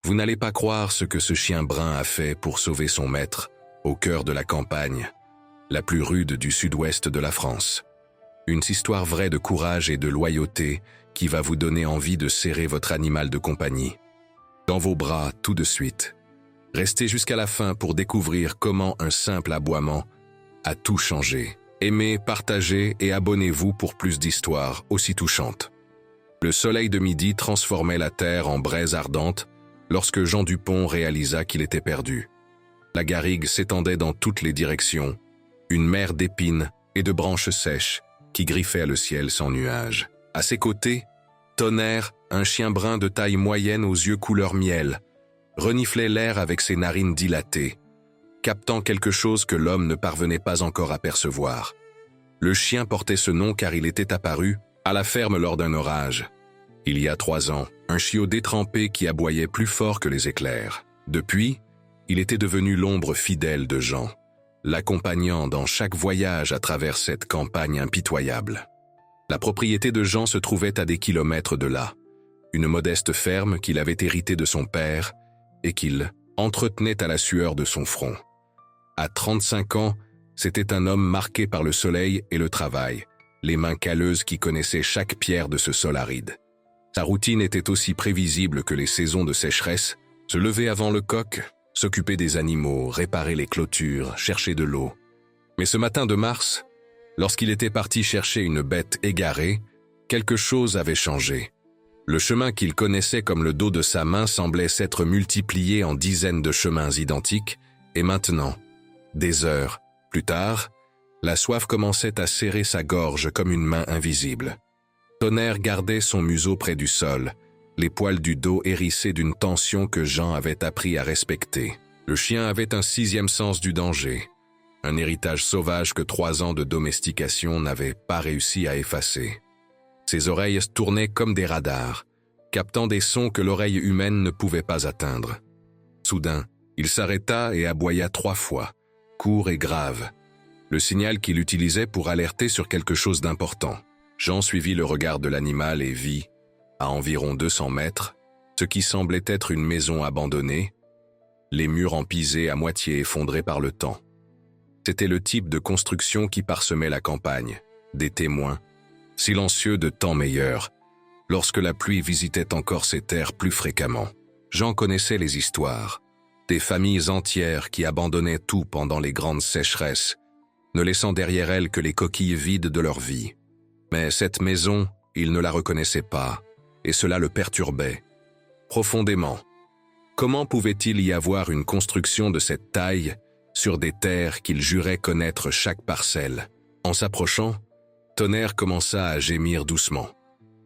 Vous n'allez pas croire ce que ce chien brun a fait pour sauver son maître, au cœur de la campagne, la plus rude du sud-ouest de la France. Une histoire vraie de courage et de loyauté qui va vous donner envie de serrer votre animal de compagnie dans vos bras tout de suite. Restez jusqu'à la fin pour découvrir comment un simple aboiement a tout changé. Aimez, partagez et abonnez-vous pour plus d'histoires aussi touchantes. Le soleil de midi transformait la terre en braise ardente lorsque Jean Dupont réalisa qu'il était perdu. La garrigue s'étendait dans toutes les directions, une mer d'épines et de branches sèches qui griffaient le ciel sans nuages. À ses côtés, Tonnerre, un chien brun de taille moyenne aux yeux couleur miel, reniflait l'air avec ses narines dilatées, captant quelque chose que l'homme ne parvenait pas encore à percevoir. Le chien portait ce nom car il était apparu à la ferme lors d'un orage. Il y a 3 ans, un chiot détrempé qui aboyait plus fort que les éclairs. Depuis, il était devenu l'ombre fidèle de Jean, l'accompagnant dans chaque voyage à travers cette campagne impitoyable. La propriété de Jean se trouvait à des kilomètres de là, une modeste ferme qu'il avait héritée de son père et qu'il entretenait à la sueur de son front. À 35 ans, c'était un homme marqué par le soleil et le travail, les mains calleuses qui connaissaient chaque pierre de ce sol aride. Sa routine était aussi prévisible que les saisons de sécheresse, se lever avant le coq, s'occuper des animaux, réparer les clôtures, chercher de l'eau. Mais ce matin de mars, lorsqu'il était parti chercher une bête égarée, quelque chose avait changé. Le chemin qu'il connaissait comme le dos de sa main semblait s'être multiplié en dizaines de chemins identiques, et maintenant, des heures plus tard, la soif commençait à serrer sa gorge comme une main invisible. Tonnerre gardait son museau près du sol, les poils du dos hérissés d'une tension que Jean avait appris à respecter. Le chien avait un 6e sens du danger, un héritage sauvage que 3 ans de domestication n'avaient pas réussi à effacer. Ses oreilles tournaient comme des radars, captant des sons que l'oreille humaine ne pouvait pas atteindre. Soudain, il s'arrêta et aboya 3 fois, court et grave, le signal qu'il utilisait pour alerter sur quelque chose d'important. Jean suivit le regard de l'animal et vit, à environ 200 mètres, ce qui semblait être une maison abandonnée, les murs empisés à moitié effondrés par le temps. C'était le type de construction qui parsemait la campagne, des témoins, silencieux de temps meilleurs, lorsque la pluie visitait encore ces terres plus fréquemment. Jean connaissait les histoires, des familles entières qui abandonnaient tout pendant les grandes sécheresses, ne laissant derrière elles que les coquilles vides de leur vie. Mais cette maison, il ne la reconnaissait pas, et cela le perturbait profondément. Comment pouvait-il y avoir une construction de cette taille sur des terres qu'il jurait connaître chaque parcelle? En s'approchant, Tonnerre commença à gémir doucement,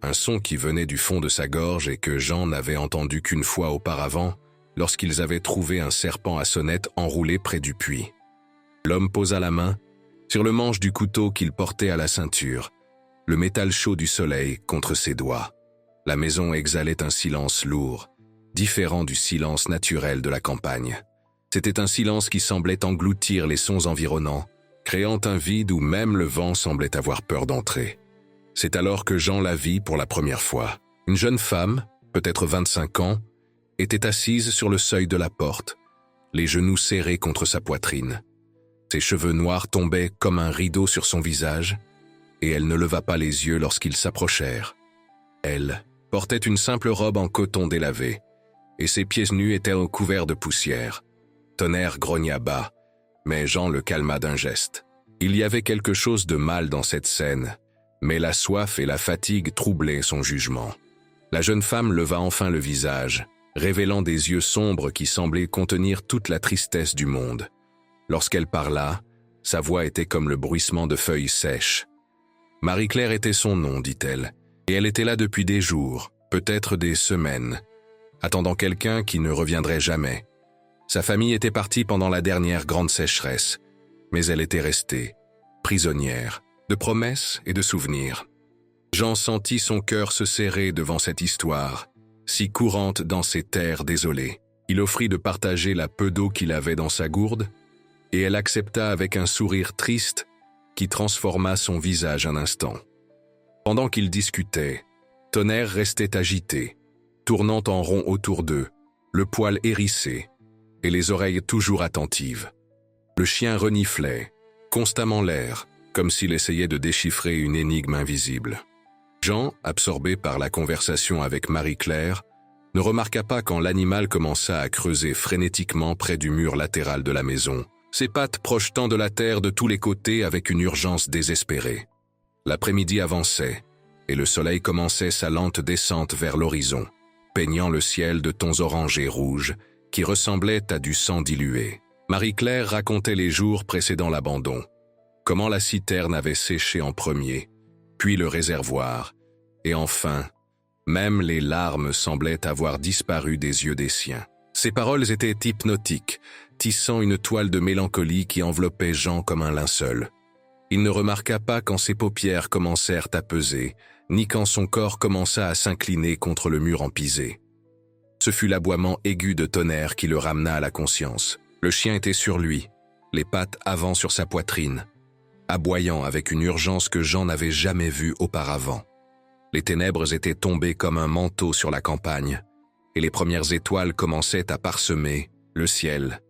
un son qui venait du fond de sa gorge et que Jean n'avait entendu qu'une fois auparavant, lorsqu'ils avaient trouvé un serpent à sonnette enroulé près du puits. L'homme posa la main sur le manche du couteau qu'il portait à la ceinture, le métal chaud du soleil contre ses doigts. La maison exhalait un silence lourd, différent du silence naturel de la campagne. C'était un silence qui semblait engloutir les sons environnants, créant un vide où même le vent semblait avoir peur d'entrer. C'est alors que Jean la vit pour la première fois. Une jeune femme, peut-être 25 ans, était assise sur le seuil de la porte, les genoux serrés contre sa poitrine. Ses cheveux noirs tombaient comme un rideau sur son visage, et elle ne leva pas les yeux lorsqu'ils s'approchèrent. Elle portait une simple robe en coton délavé, et ses pieds nus étaient recouverts de poussière. Tonnerre grogna bas, mais Jean le calma d'un geste. Il y avait quelque chose de mal dans cette scène, mais la soif et la fatigue troublaient son jugement. La jeune femme leva enfin le visage, révélant des yeux sombres qui semblaient contenir toute la tristesse du monde. Lorsqu'elle parla, sa voix était comme le bruissement de feuilles sèches. Marie-Claire était son nom, dit-elle, et elle était là depuis des jours, peut-être des semaines, attendant quelqu'un qui ne reviendrait jamais. Sa famille était partie pendant la dernière grande sécheresse, mais elle était restée, prisonnière, de promesses et de souvenirs. Jean sentit son cœur se serrer devant cette histoire, si courante dans ces terres désolées. Il offrit de partager la peu d'eau qu'il avait dans sa gourde, et elle accepta avec un sourire triste qui transforma son visage un instant. Pendant qu'ils discutaient, Tonnerre restait agité, tournant en rond autour d'eux, le poil hérissé et les oreilles toujours attentives. Le chien reniflait, constamment l'air, comme s'il essayait de déchiffrer une énigme invisible. Jean, absorbé par la conversation avec Marie-Claire, ne remarqua pas quand l'animal commença à creuser frénétiquement près du mur latéral de la maison, ses pattes projetant de la terre de tous les côtés avec une urgence désespérée. L'après-midi avançait, et le soleil commençait sa lente descente vers l'horizon, peignant le ciel de tons orange et rouge qui ressemblaient à du sang dilué. Marie-Claire racontait les jours précédant l'abandon, comment la citerne avait séché en premier, puis le réservoir, et enfin, même les larmes semblaient avoir disparu des yeux des siens. Ses paroles étaient hypnotiques, tissant une toile de mélancolie qui enveloppait Jean comme un linceul. Il ne remarqua pas quand ses paupières commencèrent à peser, ni quand son corps commença à s'incliner contre le mur empisé. Ce fut l'aboiement aigu de Tonnerre qui le ramena à la conscience. Le chien était sur lui, les pattes avant sur sa poitrine, aboyant avec une urgence que Jean n'avait jamais vue auparavant. Les ténèbres étaient tombées comme un manteau sur la campagne, et les premières étoiles commençaient à parsemer le ciel.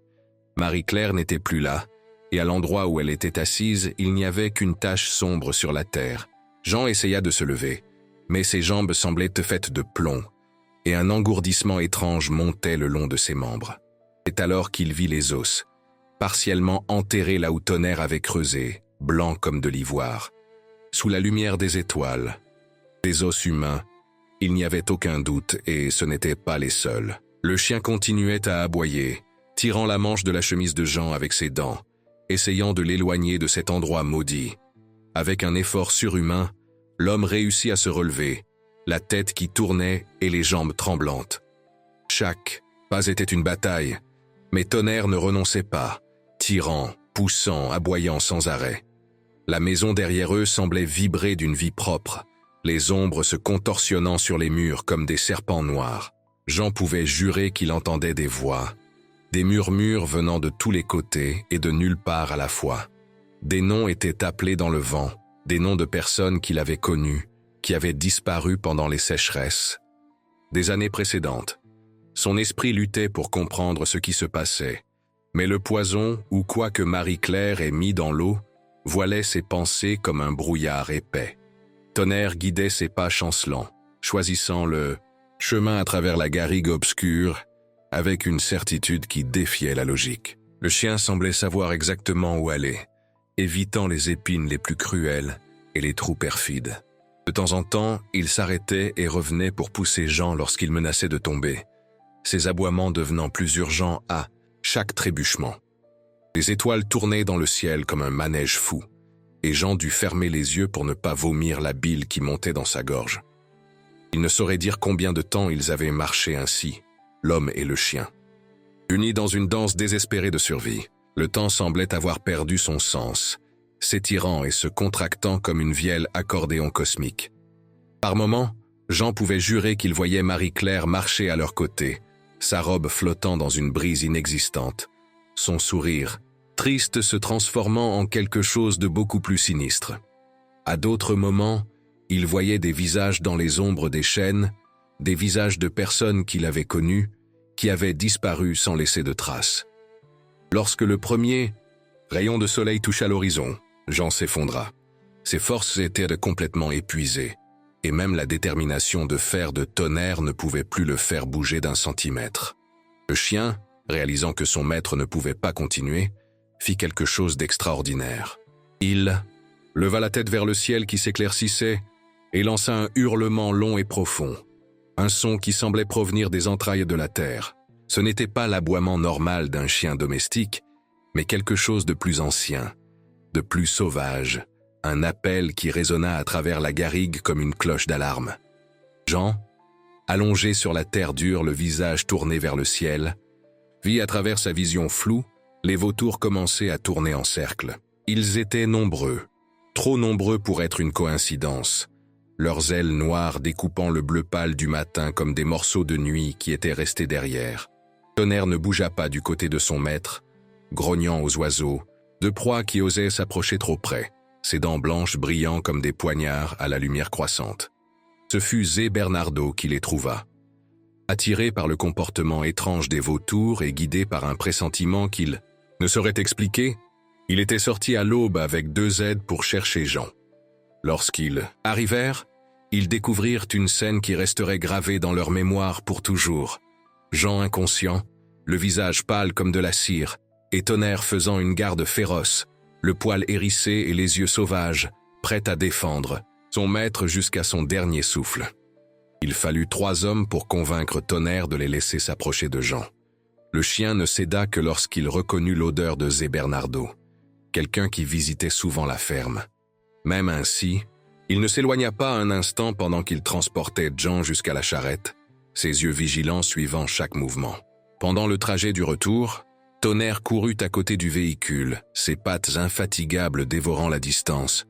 Marie-Claire n'était plus là, et à l'endroit où elle était assise, il n'y avait qu'une tache sombre sur la terre. Jean essaya de se lever, mais ses jambes semblaient faites de plomb, et un engourdissement étrange montait le long de ses membres. C'est alors qu'il vit les os, partiellement enterrés là où Tonnerre avait creusé, blancs comme de l'ivoire. Sous la lumière des étoiles, des os humains, il n'y avait aucun doute, et ce n'étaient pas les seuls. Le chien continuait à aboyer, tirant la manche de la chemise de Jean avec ses dents, essayant de l'éloigner de cet endroit maudit. Avec un effort surhumain, l'homme réussit à se relever, la tête qui tournait et les jambes tremblantes. Chaque pas était une bataille, mais Tonnerre ne renonçait pas, tirant, poussant, aboyant sans arrêt. La maison derrière eux semblait vibrer d'une vie propre, les ombres se contorsionnant sur les murs comme des serpents noirs. Jean pouvait jurer qu'il entendait des voix, des murmures venant de tous les côtés et de nulle part à la fois. Des noms étaient appelés dans le vent, des noms de personnes qu'il avait connues, qui avaient disparu pendant les sécheresses. Des années précédentes, son esprit luttait pour comprendre ce qui se passait, mais le poison, ou quoi que Marie-Claire ait mis dans l'eau, voilait ses pensées comme un brouillard épais. Tonnerre guidait ses pas chancelants, choisissant le chemin à travers la garrigue obscure, avec une certitude qui défiait la logique. Le chien semblait savoir exactement où aller, évitant les épines les plus cruelles et les trous perfides. De temps en temps, il s'arrêtait et revenait pour pousser Jean lorsqu'il menaçait de tomber, ses aboiements devenant plus urgents à chaque trébuchement. Les étoiles tournaient dans le ciel comme un manège fou, et Jean dut fermer les yeux pour ne pas vomir la bile qui montait dans sa gorge. Il ne saurait dire combien de temps ils avaient marché ainsi, l'homme et le chien. Unis dans une danse désespérée de survie, le temps semblait avoir perdu son sens, s'étirant et se contractant comme une vieille accordéon cosmique. Par moments, Jean pouvait jurer qu'il voyait Marie-Claire marcher à leur côté, sa robe flottant dans une brise inexistante, son sourire, triste, se transformant en quelque chose de beaucoup plus sinistre. À d'autres moments, il voyait des visages dans les ombres des chênes, des visages de personnes qu'il avait connues, qui avaient disparu sans laisser de traces. Lorsque le premier rayon de soleil toucha l'horizon, Jean s'effondra. Ses forces étaient complètement épuisées, et même la détermination de fer de Tonnerre ne pouvait plus le faire bouger d'un centimètre. Le chien, réalisant que son maître ne pouvait pas continuer, fit quelque chose d'extraordinaire. Il leva la tête vers le ciel qui s'éclaircissait et lança un hurlement long et profond, un son qui semblait provenir des entrailles de la terre. Ce n'était pas l'aboiement normal d'un chien domestique, mais quelque chose de plus ancien, de plus sauvage, un appel qui résonna à travers la garrigue comme une cloche d'alarme. Jean, allongé sur la terre dure, le visage tourné vers le ciel, vit à travers sa vision floue les vautours commencer à tourner en cercle. Ils étaient nombreux, trop nombreux pour être une coïncidence, leurs ailes noires découpant le bleu pâle du matin comme des morceaux de nuit qui étaient restés derrière. Tonnerre ne bougea pas du côté de son maître, grognant aux oiseaux, de proies qui osaient s'approcher trop près, ses dents blanches brillant comme des poignards à la lumière croissante. Ce fut Zé Bernardo qui les trouva. Attiré par le comportement étrange des vautours et guidé par un pressentiment qu'il ne saurait expliquer, il était sorti à l'aube avec 2 aides pour chercher Jean. Lorsqu'ils arrivèrent, ils découvrirent une scène qui resterait gravée dans leur mémoire pour toujours. Jean inconscient, le visage pâle comme de la cire, et Tonnerre faisant une garde féroce, le poil hérissé et les yeux sauvages, prêt à défendre son maître jusqu'à son dernier souffle. Il fallut 3 hommes pour convaincre Tonnerre de les laisser s'approcher de Jean. Le chien ne céda que lorsqu'il reconnut l'odeur de Zé Bernardo, quelqu'un qui visitait souvent la ferme. Même ainsi, il ne s'éloigna pas un instant pendant qu'il transportait Jean jusqu'à la charrette, ses yeux vigilants suivant chaque mouvement. Pendant le trajet du retour, Tonnerre courut à côté du véhicule, ses pattes infatigables dévorant la distance,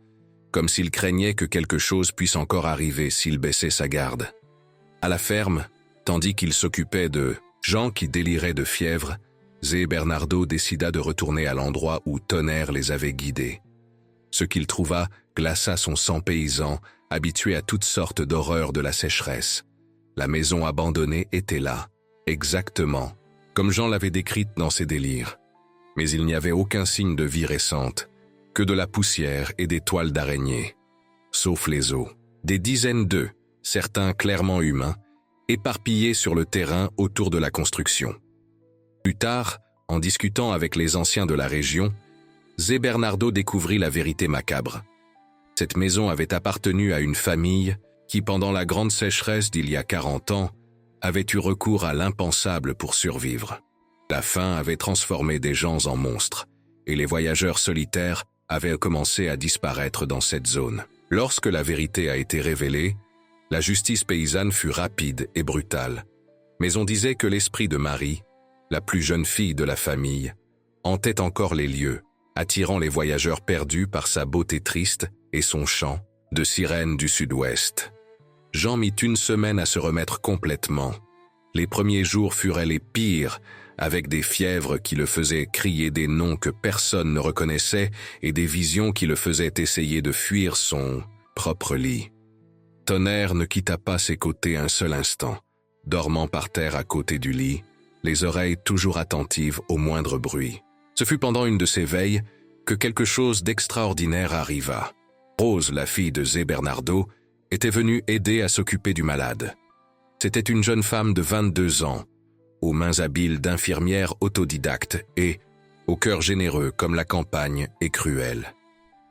comme s'il craignait que quelque chose puisse encore arriver s'il baissait sa garde. À la ferme, tandis qu'il s'occupait de Jean qui délirait de fièvre, Zé Bernardo décida de retourner à l'endroit où Tonnerre les avait guidés. Ce qu'il trouva glaça son sang paysan, habitué à toutes sortes d'horreurs de la sécheresse. La maison abandonnée était là, exactement, comme Jean l'avait décrite dans ses délires. Mais il n'y avait aucun signe de vie récente, que de la poussière et des toiles d'araignées. Sauf les os, des dizaines d'œufs, certains clairement humains, éparpillés sur le terrain autour de la construction. Plus tard, en discutant avec les anciens de la région, Zé Bernardo découvrit la vérité macabre. Cette maison avait appartenu à une famille qui, pendant la grande sécheresse d'il y a 40 ans, avait eu recours à l'impensable pour survivre. La faim avait transformé des gens en monstres, et les voyageurs solitaires avaient commencé à disparaître dans cette zone. Lorsque la vérité a été révélée, la justice paysanne fut rapide et brutale. Mais on disait que l'esprit de Marie, la plus jeune fille de la famille, hantait encore les lieux, attirant les voyageurs perdus par sa beauté triste et son chant de sirène du sud-ouest. Jean mit 1 semaine à se remettre complètement. Les premiers jours furent les pires, avec des fièvres qui le faisaient crier des noms que personne ne reconnaissait et des visions qui le faisaient essayer de fuir son propre lit. Tonnerre ne quitta pas ses côtés un seul instant, dormant par terre à côté du lit, les oreilles toujours attentives au moindre bruit. Ce fut pendant une de ces veilles que quelque chose d'extraordinaire arriva. Rose, la fille de Zé Bernardo, était venue aider à s'occuper du malade. C'était une jeune femme de 22 ans, aux mains habiles d'infirmière autodidacte et au cœur généreux comme la campagne est cruelle.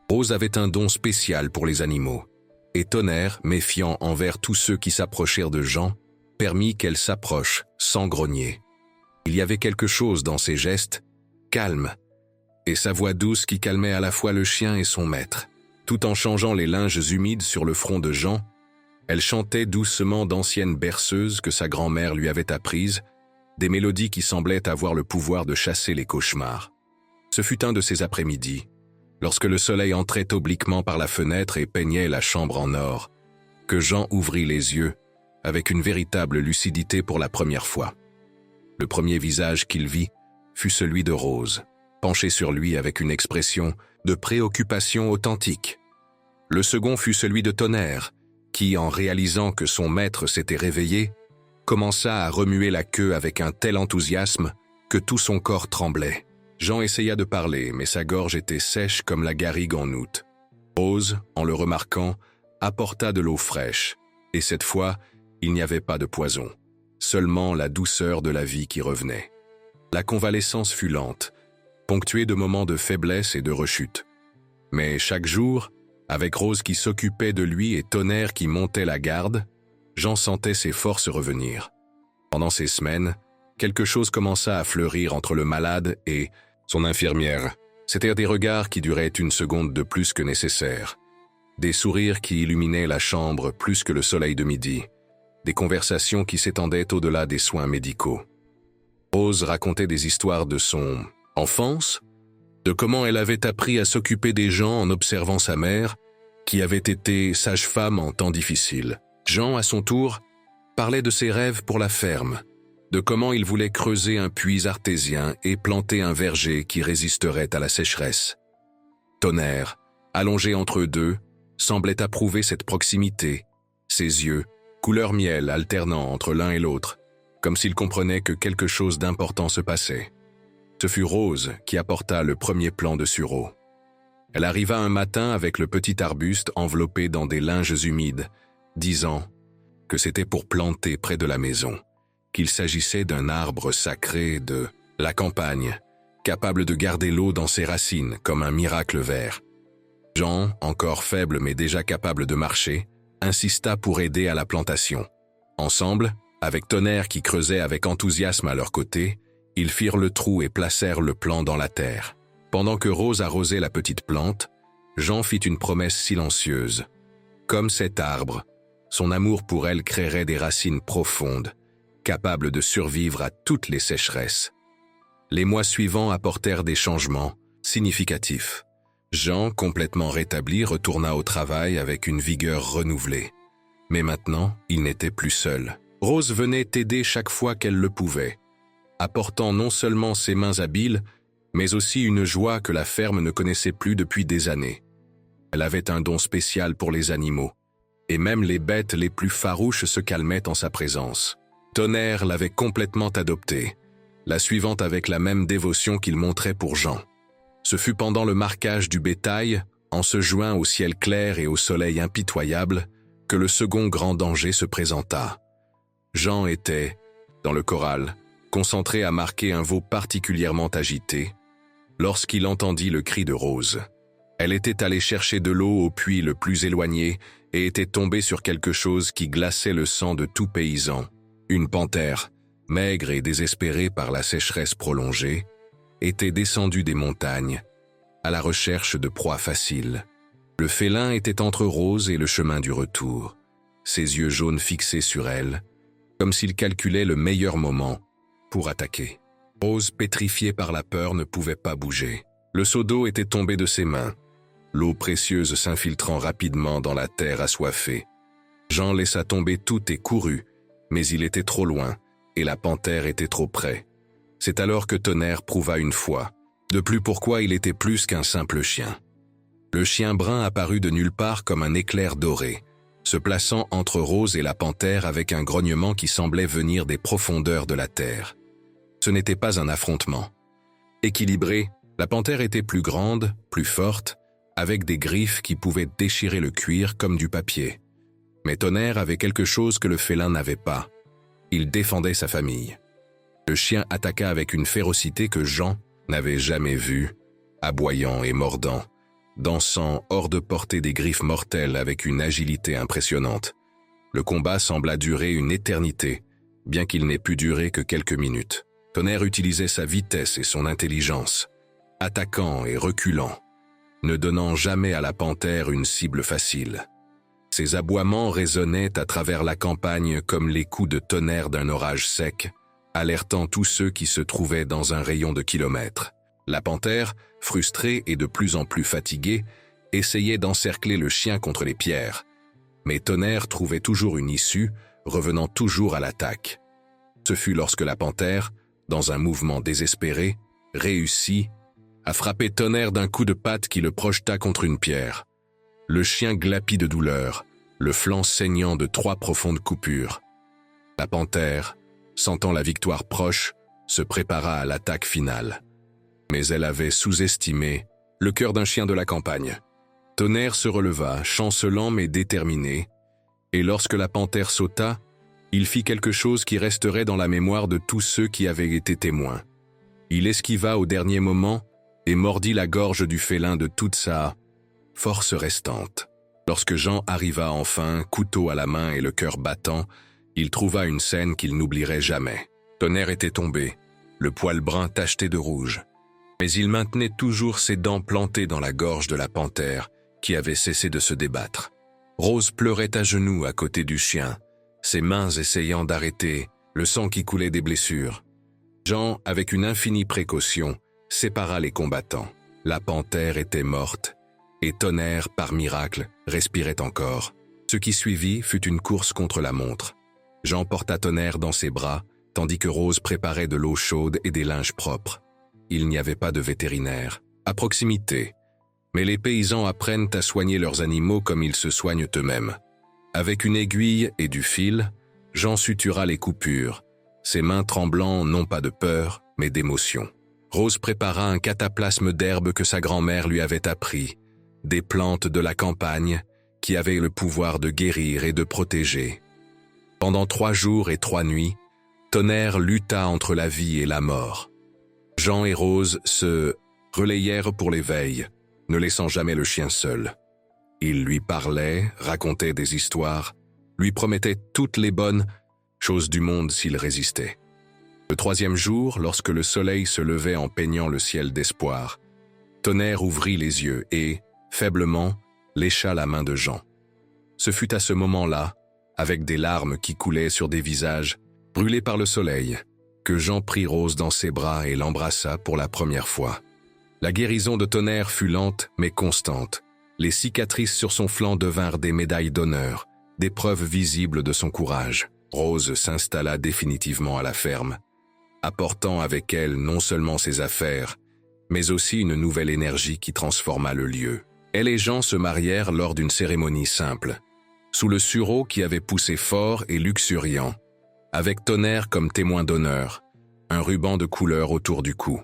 Rose avait un don spécial pour les animaux, et Tonnerre, méfiant envers tous ceux qui s'approchèrent de Jean, permit qu'elle s'approche sans grogner. Il y avait quelque chose dans ses gestes, calme, et sa voix douce qui calmait à la fois le chien et son maître. Tout en changeant les linges humides sur le front de Jean, elle chantait doucement d'anciennes berceuses que sa grand-mère lui avait apprises, des mélodies qui semblaient avoir le pouvoir de chasser les cauchemars. Ce fut un de ces après-midi, lorsque le soleil entrait obliquement par la fenêtre et peignait la chambre en or, que Jean ouvrit les yeux avec une véritable lucidité pour la première fois. Le premier visage qu'il vit fut celui de Rose, penchée sur lui avec une expression de préoccupation authentique. Le second fut celui de Tonnerre, qui, en réalisant que son maître s'était réveillé, commença à remuer la queue avec un tel enthousiasme que tout son corps tremblait. Jean essaya de parler, mais sa gorge était sèche comme la garrigue en août. Rose, en le remarquant, apporta de l'eau fraîche, et cette fois, il n'y avait pas de poison, seulement la douceur de la vie qui revenait. La convalescence fut lente, ponctuée de moments de faiblesse et de rechute. Mais chaque jour, avec Rose qui s'occupait de lui et Tonnerre qui montait la garde, Jean sentait ses forces revenir. Pendant ces semaines, quelque chose commença à fleurir entre le malade et son infirmière. C'étaient des regards qui duraient 1 seconde de plus que nécessaire, des sourires qui illuminaient la chambre plus que le soleil de midi, des conversations qui s'étendaient au-delà des soins médicaux. Rose racontait des histoires de son enfance, de comment elle avait appris à s'occuper des gens en observant sa mère, qui avait été sage-femme en temps difficile. Jean, à son tour, parlait de ses rêves pour la ferme, de comment il voulait creuser un puits artésien et planter un verger qui résisterait à la sécheresse. Tonnerre, allongé entre eux deux, semblait approuver cette proximité, ses yeux, couleur miel alternant entre l'un et l'autre, comme s'il comprenait que quelque chose d'important se passait. Ce fut Rose qui apporta le premier plan de sureau. Elle arriva un matin avec le petit arbuste enveloppé dans des linges humides, disant que c'était pour planter près de la maison, qu'il s'agissait d'un arbre sacré de la campagne, capable de garder l'eau dans ses racines comme un miracle vert. Jean, encore faible mais déjà capable de marcher, insista pour aider à la plantation. Ensemble, avec Tonnerre qui creusait avec enthousiasme à leur côté, ils firent le trou et placèrent le plan dans la terre. Pendant que Rose arrosait la petite plante, Jean fit une promesse silencieuse. Comme cet arbre, son amour pour elle créerait des racines profondes, capables de survivre à toutes les sécheresses. Les mois suivants apportèrent des changements significatifs. Jean, complètement rétabli, retourna au travail avec une vigueur renouvelée. Mais maintenant, il n'était plus seul. Rose venait aider chaque fois qu'elle le pouvait, apportant non seulement ses mains habiles, mais aussi une joie que la ferme ne connaissait plus depuis des années. Elle avait un don spécial pour les animaux, et même les bêtes les plus farouches se calmaient en sa présence. Tonnerre l'avait complètement adoptée, la suivant avec la même dévotion qu'il montrait pour Jean. Ce fut pendant le marquage du bétail, en ce juin au ciel clair et au soleil impitoyable, que le second grand danger se présenta. Jean était, dans le corral, concentré à marquer un veau particulièrement agité, lorsqu'il entendit le cri de Rose. Elle était allée chercher de l'eau au puits le plus éloigné et était tombée sur quelque chose qui glaçait le sang de tout paysan. Une panthère, maigre et désespérée par la sécheresse prolongée, était descendue des montagnes, à la recherche de proies faciles. Le félin était entre Rose et le chemin du retour, ses yeux jaunes fixés sur elle, comme s'il calculait le meilleur moment pour attaquer. Rose, pétrifiée par la peur, ne pouvait pas bouger. Le seau d'eau était tombé de ses mains, l'eau précieuse s'infiltrant rapidement dans la terre assoiffée. Jean laissa tomber tout et courut, mais il était trop loin, et la panthère était trop près. C'est alors que Tonnerre prouva une fois, de plus pourquoi il était plus qu'un simple chien. Le chien brun apparut de nulle part comme un éclair doré, se plaçant entre Rose et la panthère avec un grognement qui semblait venir des profondeurs de la terre. Ce n'était pas un affrontement. Équilibrée, la panthère était plus grande, plus forte, avec des griffes qui pouvaient déchirer le cuir comme du papier. Mais Tonnerre avait quelque chose que le félin n'avait pas. Il défendait sa famille. Le chien attaqua avec une férocité que Jean n'avait jamais vue, aboyant et mordant, dansant hors de portée des griffes mortelles avec une agilité impressionnante. Le combat sembla durer une éternité, bien qu'il n'ait pu durer que quelques minutes. Tonnerre utilisait sa vitesse et son intelligence, attaquant et reculant, ne donnant jamais à la panthère une cible facile. Ses aboiements résonnaient à travers la campagne comme les coups de tonnerre d'un orage sec, alertant tous ceux qui se trouvaient dans un rayon de kilomètres. La panthère, frustrée et de plus en plus fatiguée, essayait d'encercler le chien contre les pierres. Mais Tonnerre trouvait toujours une issue, revenant toujours à l'attaque. Ce fut lorsque la panthère, dans un mouvement désespéré, réussit à frapper Tonnerre d'un coup de patte qui le projeta contre une pierre. Le chien glapit de douleur, le flanc saignant de 3 profondes coupures. La panthère, sentant la victoire proche, se prépara à l'attaque finale. Mais elle avait sous-estimé le cœur d'un chien de la campagne. Tonnerre se releva, chancelant mais déterminé, et lorsque la panthère sauta, il fit quelque chose qui resterait dans la mémoire de tous ceux qui avaient été témoins. Il esquiva au dernier moment et mordit la gorge du félin de toute sa force restante. Lorsque Jean arriva enfin, couteau à la main et le cœur battant, il trouva une scène qu'il n'oublierait jamais. Tonnerre était tombé, le poil brun tacheté de rouge. Mais il maintenait toujours ses dents plantées dans la gorge de la panthère, qui avait cessé de se débattre. Rose pleurait à genoux à côté du chien, ses mains essayant d'arrêter le sang qui coulait des blessures. Jean, avec une infinie précaution, sépara les combattants. La panthère était morte, et Tonnerre, par miracle, respirait encore. Ce qui suivit fut une course contre la montre. Jean porta Tonnerre dans ses bras, tandis que Rose préparait de l'eau chaude et des linges propres. Il n'y avait pas de vétérinaire à proximité, mais les paysans apprennent à soigner leurs animaux comme ils se soignent eux-mêmes. Avec une aiguille et du fil, Jean sutura les coupures, ses mains tremblant non pas de peur, mais d'émotion. Rose prépara un cataplasme d'herbes que sa grand-mère lui avait appris, des plantes de la campagne qui avaient le pouvoir de guérir et de protéger. Pendant 3 jours et 3 nuits, Tonnerre lutta entre la vie et la mort. Jean et Rose se relayèrent pour l'éveil, ne laissant jamais le chien seul. Ils lui parlaient, racontaient des histoires, lui promettaient toutes les bonnes choses du monde s'il résistait. Le 3e jour, lorsque le soleil se levait en peignant le ciel d'espoir, Tonnerre ouvrit les yeux et, faiblement, lécha la main de Jean. Ce fut à ce moment-là, avec des larmes qui coulaient sur des visages brûlés par le soleil, que Jean prit Rose dans ses bras et l'embrassa pour la première fois. La guérison de Tonnerre fut lente mais constante. Les cicatrices sur son flanc devinrent des médailles d'honneur, des preuves visibles de son courage. Rose s'installa définitivement à la ferme, apportant avec elle non seulement ses affaires, mais aussi une nouvelle énergie qui transforma le lieu. Elle et Jean se marièrent lors d'une cérémonie simple, sous le sureau qui avait poussé fort et luxuriant, avec Tonnerre comme témoin d'honneur, un ruban de couleur autour du cou.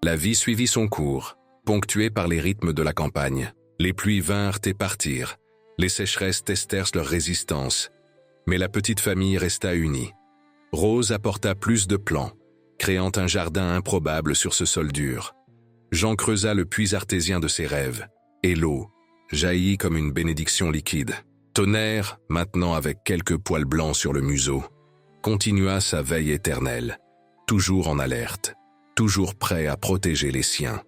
La vie suivit son cours, ponctuée par les rythmes de la campagne. Les pluies vinrent et partirent, les sécheresses testèrent leur résistance, mais la petite famille resta unie. Rose apporta plus de plants, créant un jardin improbable sur ce sol dur. Jean creusa le puits artésien de ses rêves, et l'eau jaillit comme une bénédiction liquide. Tonnerre, maintenant avec quelques poils blancs sur le museau, continua sa veille éternelle, toujours en alerte, toujours prêt à protéger les siens.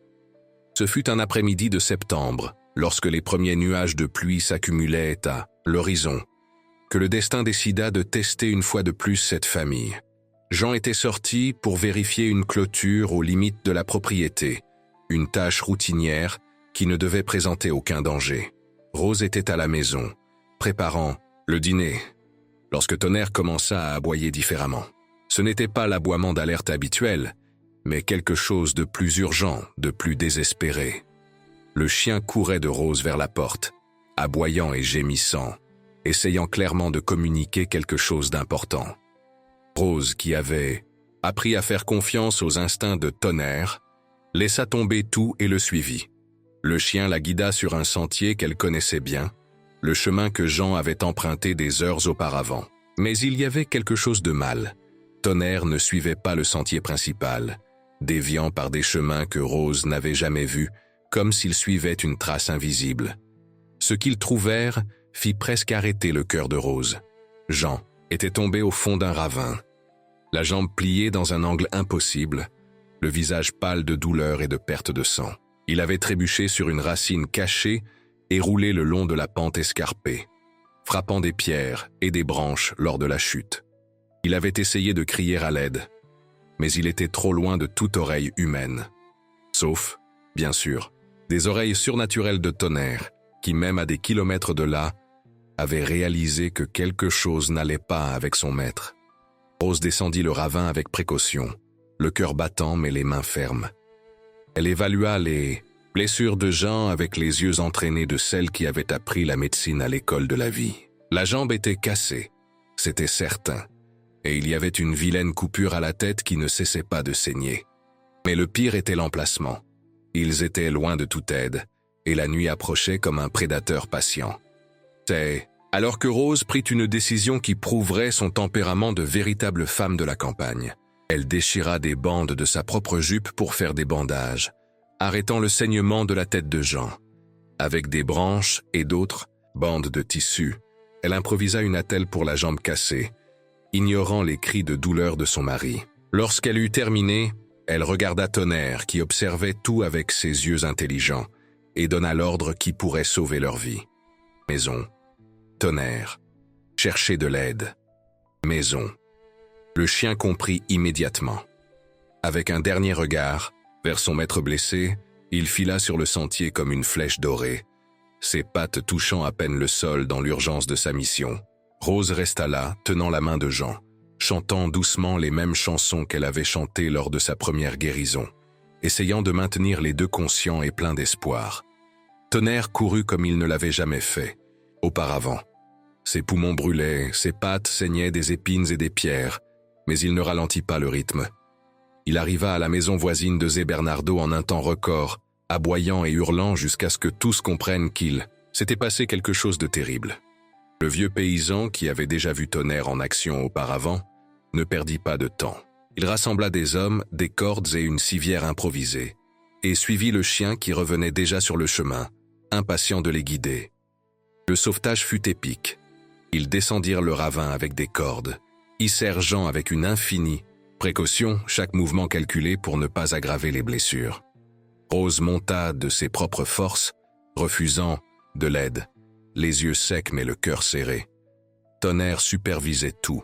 Ce fut un après-midi de septembre, lorsque les premiers nuages de pluie s'accumulaient à l'horizon, que le destin décida de tester une fois de plus cette famille. Jean était sorti pour vérifier une clôture aux limites de la propriété, une tâche routinière qui ne devait présenter aucun danger. Rose était à la maison, préparant le dîner, lorsque Tonnerre commença à aboyer différemment. Ce n'était pas l'aboiement d'alerte habituel, mais quelque chose de plus urgent, de plus désespéré. Le chien courait de Rose vers la porte, aboyant et gémissant, essayant clairement de communiquer quelque chose d'important. Rose, qui avait appris à faire confiance aux instincts de Tonnerre, laissa tomber tout et le suivit. Le chien la guida sur un sentier qu'elle connaissait bien, le chemin que Jean avait emprunté des heures auparavant. Mais il y avait quelque chose de mal. Tonnerre ne suivait pas le sentier principal, déviant par des chemins que Rose n'avait jamais vus, comme s'il suivait une trace invisible. Ce qu'ils trouvèrent fit presque arrêter le cœur de Rose. Jean était tombé au fond d'un ravin, la jambe pliée dans un angle impossible, le visage pâle de douleur et de perte de sang. Il avait trébuché sur une racine cachée et roulé le long de la pente escarpée, frappant des pierres et des branches lors de la chute. Il avait essayé de crier à l'aide, mais il était trop loin de toute oreille humaine. Sauf, bien sûr, des oreilles surnaturelles de Tonnerre, qui même à des kilomètres de là, avaient réalisé que quelque chose n'allait pas avec son maître. Rose descendit le ravin avec précaution, le cœur battant mais les mains fermes. Elle évalua les blessures de Jean avec les yeux entraînés de celle qui avait appris la médecine à l'école de la vie. La jambe était cassée, c'était certain, et il y avait une vilaine coupure à la tête qui ne cessait pas de saigner. Mais le pire était l'emplacement. Ils étaient loin de toute aide, et la nuit approchait comme un prédateur patient. C'est alors que Rose prit une décision qui prouverait son tempérament de véritable femme de la campagne. Elle déchira des bandes de sa propre jupe pour faire des bandages, arrêtant le saignement de la tête de Jean. Avec des branches et d'autres bandes de tissu, elle improvisa une attelle pour la jambe cassée, ignorant les cris de douleur de son mari. Lorsqu'elle eut terminé, elle regarda Tonnerre qui observait tout avec ses yeux intelligents et donna l'ordre qui pourrait sauver leur vie. Maison. Tonnerre. Chercher de l'aide. Maison. Le chien comprit immédiatement. Avec un dernier regard vers son maître blessé, il fila sur le sentier comme une flèche dorée, ses pattes touchant à peine le sol dans l'urgence de sa mission. Rose resta là, tenant la main de Jean, chantant doucement les mêmes chansons qu'elle avait chantées lors de sa première guérison, essayant de maintenir les deux conscients et pleins d'espoir. Tonnerre courut comme il ne l'avait jamais fait auparavant. Ses poumons brûlaient, ses pattes saignaient des épines et des pierres, mais il ne ralentit pas le rythme. Il arriva à la maison voisine de Zé Bernardo en un temps record, aboyant et hurlant jusqu'à ce que tous comprennent qu'il s'était passé quelque chose de terrible. Le vieux paysan, qui avait déjà vu Tonnerre en action auparavant, ne perdit pas de temps. Il rassembla des hommes, des cordes et une civière improvisée, et suivit le chien qui revenait déjà sur le chemin, impatient de les guider. Le sauvetage fut épique. Ils descendirent le ravin avec des cordes, hissèrent Jean avec une infinie précaution, chaque mouvement calculé pour ne pas aggraver les blessures. Rose monta de ses propres forces, refusant de l'aide, les yeux secs mais le cœur serré. Tonnerre supervisait tout,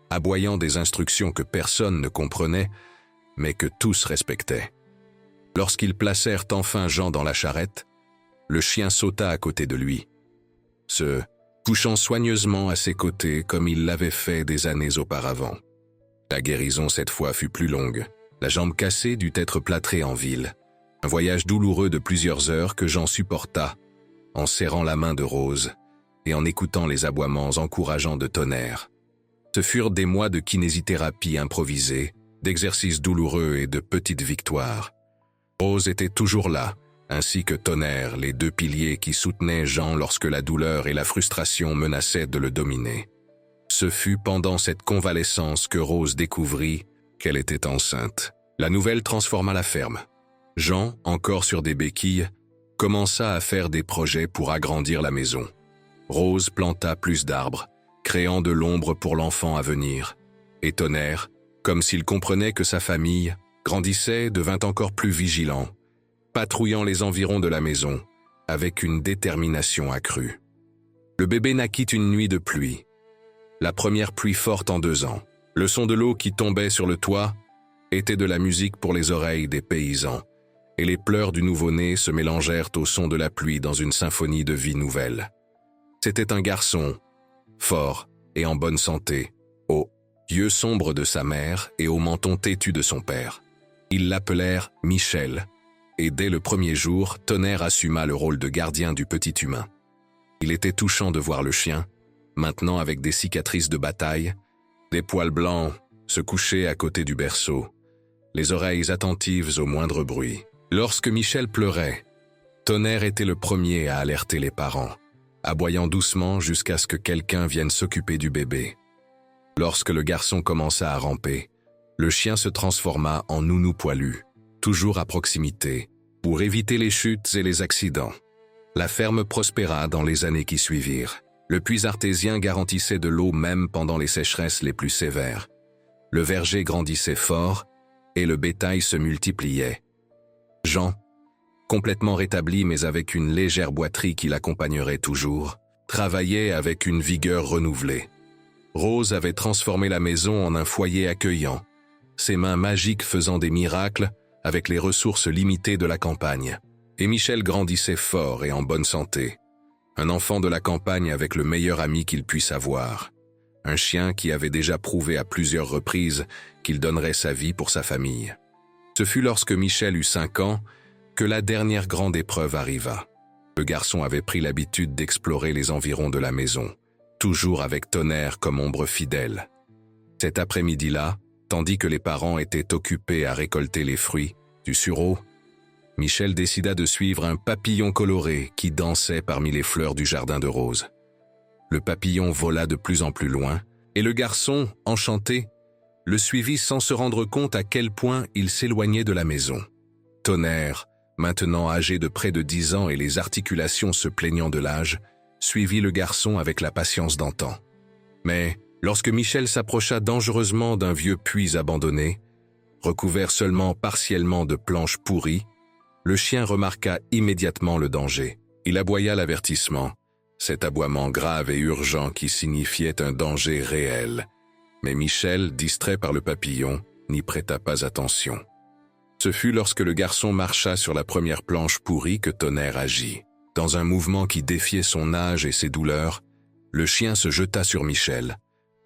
aboyant des instructions que personne ne comprenait, mais que tous respectaient. Lorsqu'ils placèrent enfin Jean dans la charrette, le chien sauta à côté de lui, se couchant soigneusement à ses côtés comme il l'avait fait des années auparavant. La guérison cette fois fut plus longue. La jambe cassée dut être plâtrée en ville. Un voyage douloureux de plusieurs heures que Jean supporta, en serrant la main de Rose et en écoutant les aboiements encourageants de Tonnerre. Ce furent des mois de kinésithérapie improvisée, d'exercices douloureux et de petites victoires. Rose était toujours là, ainsi que Tonnerre, les deux piliers qui soutenaient Jean lorsque la douleur et la frustration menaçaient de le dominer. Ce fut pendant cette convalescence que Rose découvrit qu'elle était enceinte. La nouvelle transforma la ferme. Jean, encore sur des béquilles, commença à faire des projets pour agrandir la maison. Rose planta plus d'arbres, créant de l'ombre pour l'enfant à venir. Et Tonnerre, comme s'il comprenait que sa famille grandissait, devint encore plus vigilant, patrouillant les environs de la maison, avec une détermination accrue. Le bébé naquit une nuit de pluie. La première pluie forte en 2 ans. Le son de l'eau qui tombait sur le toit était de la musique pour les oreilles des paysans, et les pleurs du nouveau-né se mélangèrent au son de la pluie dans une symphonie de vie nouvelle. C'était un garçon, fort et en bonne santé, aux yeux sombres de sa mère et au menton têtu de son père. Ils l'appelèrent Michel, et dès le premier jour, Tonnerre assuma le rôle de gardien du petit humain. Il était touchant de voir le chien, maintenant avec des cicatrices de bataille, des poils blancs se coucher à côté du berceau, les oreilles attentives au moindre bruit. Lorsque Michel pleurait, Tonnerre était le premier à alerter les parents, aboyant doucement jusqu'à ce que quelqu'un vienne s'occuper du bébé. Lorsque le garçon commença à ramper, le chien se transforma en nounou poilu, toujours à proximité, pour éviter les chutes et les accidents. La ferme prospéra dans les années qui suivirent. Le puits artésien garantissait de l'eau même pendant les sécheresses les plus sévères. Le verger grandissait fort et le bétail se multipliait. Jean, complètement rétabli mais avec une légère boiterie qui l'accompagnerait toujours, travaillait avec une vigueur renouvelée. Rose avait transformé la maison en un foyer accueillant, ses mains magiques faisant des miracles avec les ressources limitées de la campagne. Et Michel grandissait fort et en bonne santé. Un enfant de la campagne avec le meilleur ami qu'il puisse avoir. Un chien qui avait déjà prouvé à plusieurs reprises qu'il donnerait sa vie pour sa famille. Ce fut lorsque Michel eut 5 ans que la dernière grande épreuve arriva. Le garçon avait pris l'habitude d'explorer les environs de la maison, toujours avec Tonnerre comme ombre fidèle. Cet après-midi-là, tandis que les parents étaient occupés à récolter les fruits du sureau, Michel décida de suivre un papillon coloré qui dansait parmi les fleurs du jardin de Rose. Le papillon vola de plus en plus loin, et le garçon, enchanté, le suivit sans se rendre compte à quel point il s'éloignait de la maison. Tonnerre, maintenant âgé de près de 10 ans et les articulations se plaignant de l'âge, suivit le garçon avec la patience d'antan. Mais lorsque Michel s'approcha dangereusement d'un vieux puits abandonné, recouvert seulement partiellement de planches pourries, le chien remarqua immédiatement le danger. Il aboya l'avertissement, cet aboiement grave et urgent qui signifiait un danger réel. Mais Michel, distrait par le papillon, n'y prêta pas attention. Ce fut lorsque le garçon marcha sur la première planche pourrie que Tonnerre agit. Dans un mouvement qui défiait son âge et ses douleurs, le chien se jeta sur Michel,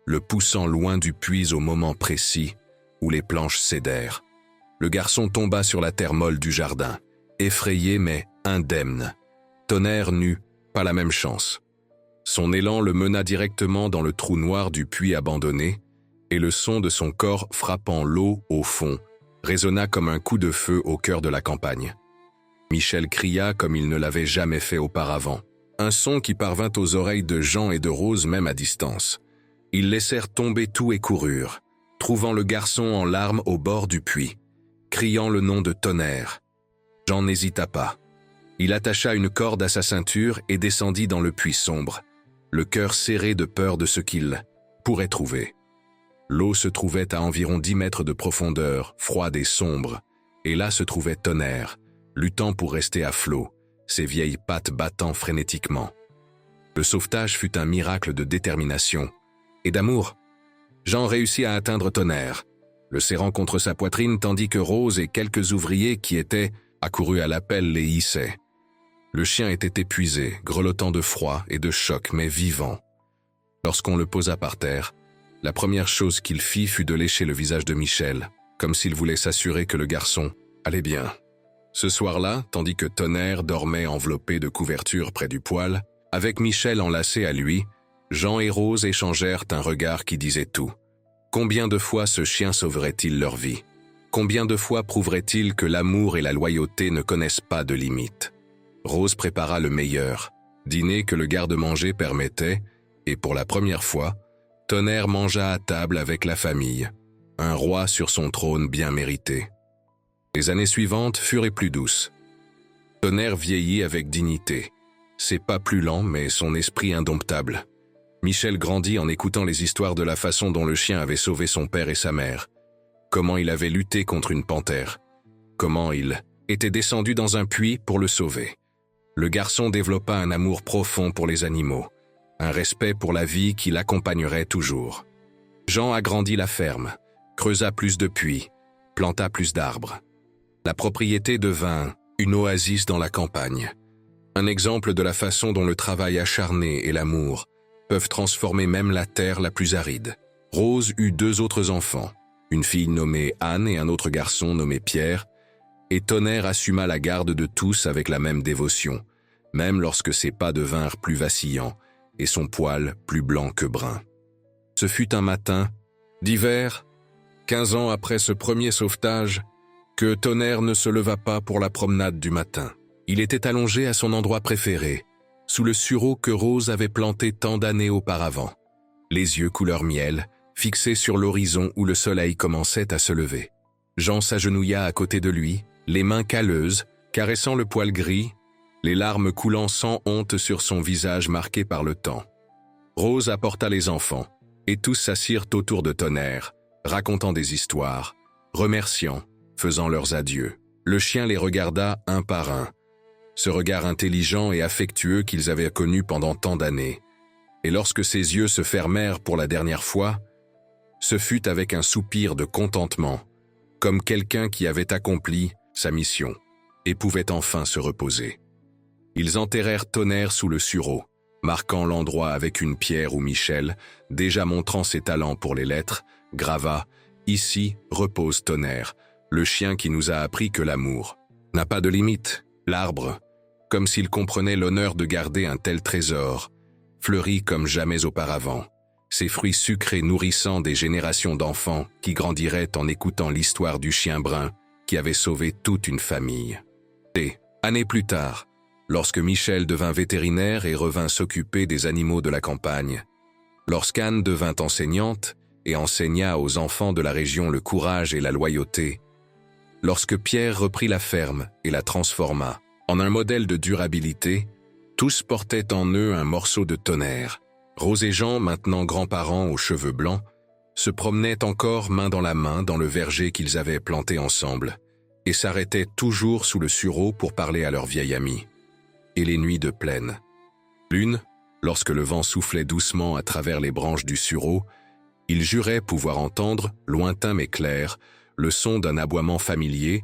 le poussant loin du puits au moment précis où les planches cédèrent. Le garçon tomba sur la terre molle du jardin, effrayé mais indemne. Tonnerre n'eut pas la même chance. Son élan le mena directement dans le trou noir du puits abandonné, et le son de son corps frappant l'eau au fond résonna comme un coup de feu au cœur de la campagne. Michel cria comme il ne l'avait jamais fait auparavant, un son qui parvint aux oreilles de Jean et de Rose même à distance. Ils laissèrent tomber tout et coururent, trouvant le garçon en larmes au bord du puits, criant le nom de Tonnerre. Jean n'hésita pas. Il attacha une corde à sa ceinture et descendit dans le puits sombre, le cœur serré de peur de ce qu'il pourrait trouver. L'eau se trouvait à environ 10 mètres de profondeur, froide et sombre, et là se trouvait Tonnerre, luttant pour rester à flot, ses vieilles pattes battant frénétiquement. Le sauvetage fut un miracle de détermination et d'amour. Jean réussit à atteindre Tonnerre, le serrant contre sa poitrine tandis que Rose et quelques ouvriers qui étaient accourus à l'appel les hissaient. Le chien était épuisé, grelottant de froid et de choc, mais vivant. Lorsqu'on le posa par terre, la première chose qu'il fit fut de lécher le visage de Michel, comme s'il voulait s'assurer que le garçon allait bien. Ce soir-là, tandis que Tonnerre dormait enveloppé de couvertures près du poêle, avec Michel enlacé à lui, Jean et Rose échangèrent un regard qui disait tout. Combien de fois ce chien sauverait-il leur vie? Combien de fois prouverait-il que l'amour et la loyauté ne connaissent pas de limites? Rose prépara le meilleur, dîner que le garde-manger permettait, et pour la première fois, Tonnerre mangea à table avec la famille, un roi sur son trône bien mérité. Les années suivantes furent plus douces. Tonnerre vieillit avec dignité, ses pas plus lents mais son esprit indomptable. Michel grandit en écoutant les histoires de la façon dont le chien avait sauvé son père et sa mère, comment il avait lutté contre une panthère, comment il était descendu dans un puits pour le sauver. Le garçon développa un amour profond pour les animaux, un respect pour la vie qui l'accompagnerait toujours. Jean agrandit la ferme, creusa plus de puits, planta plus d'arbres. La propriété devint une oasis dans la campagne, un exemple de la façon dont le travail acharné et l'amour peuvent transformer même la terre la plus aride. Rose eut 2 autres enfants, une fille nommée Anne et un autre garçon nommé Pierre, et Tonnerre assuma la garde de tous avec la même dévotion, même lorsque ses pas devinrent plus vacillants et son poil plus blanc que brun. Ce fut un matin d'hiver, 15 ans après ce premier sauvetage, que Tonnerre ne se leva pas pour la promenade du matin. Il était allongé à son endroit préféré, sous le sureau que Rose avait planté tant d'années auparavant, les yeux couleur miel, fixés sur l'horizon où le soleil commençait à se lever. Jean s'agenouilla à côté de lui, les mains calleuses, caressant le poil gris, les larmes coulant sans honte sur son visage marqué par le temps. Rose apporta les enfants, et tous s'assirent autour de Tonnerre, racontant des histoires, remerciant, faisant leurs adieux. Le chien les regarda un par un, ce regard intelligent et affectueux qu'ils avaient connu pendant tant d'années. Et lorsque ses yeux se fermèrent pour la dernière fois, ce fut avec un soupir de contentement, comme quelqu'un qui avait accompli sa mission et pouvait enfin se reposer. Ils enterrèrent Tonnerre sous le sureau, marquant l'endroit avec une pierre où Michel, déjà montrant ses talents pour les lettres, grava « Ici repose Tonnerre, le chien qui nous a appris que l'amour n'a pas de limite. » L'arbre, comme s'il comprenait l'honneur de garder un tel trésor, fleurit comme jamais auparavant, ses fruits sucrés nourrissant des générations d'enfants qui grandiraient en écoutant l'histoire du chien brun qui avait sauvé toute une famille. Des années plus tard, lorsque Michel devint vétérinaire et revint s'occuper des animaux de la campagne, lorsqu'Anne devint enseignante et enseigna aux enfants de la région le courage et la loyauté, lorsque Pierre reprit la ferme et la transforma en un modèle de durabilité, tous portaient en eux un morceau de Tonnerre. Rose et Jean, maintenant grands-parents aux cheveux blancs, se promenaient encore main dans la main dans le verger qu'ils avaient planté ensemble et s'arrêtaient toujours sous le sureau pour parler à leur vieille amie. Et les nuits de plaine. L'une, lorsque le vent soufflait doucement à travers les branches du sureau, ils juraient pouvoir entendre, lointain mais clair, le son d'un aboiement familier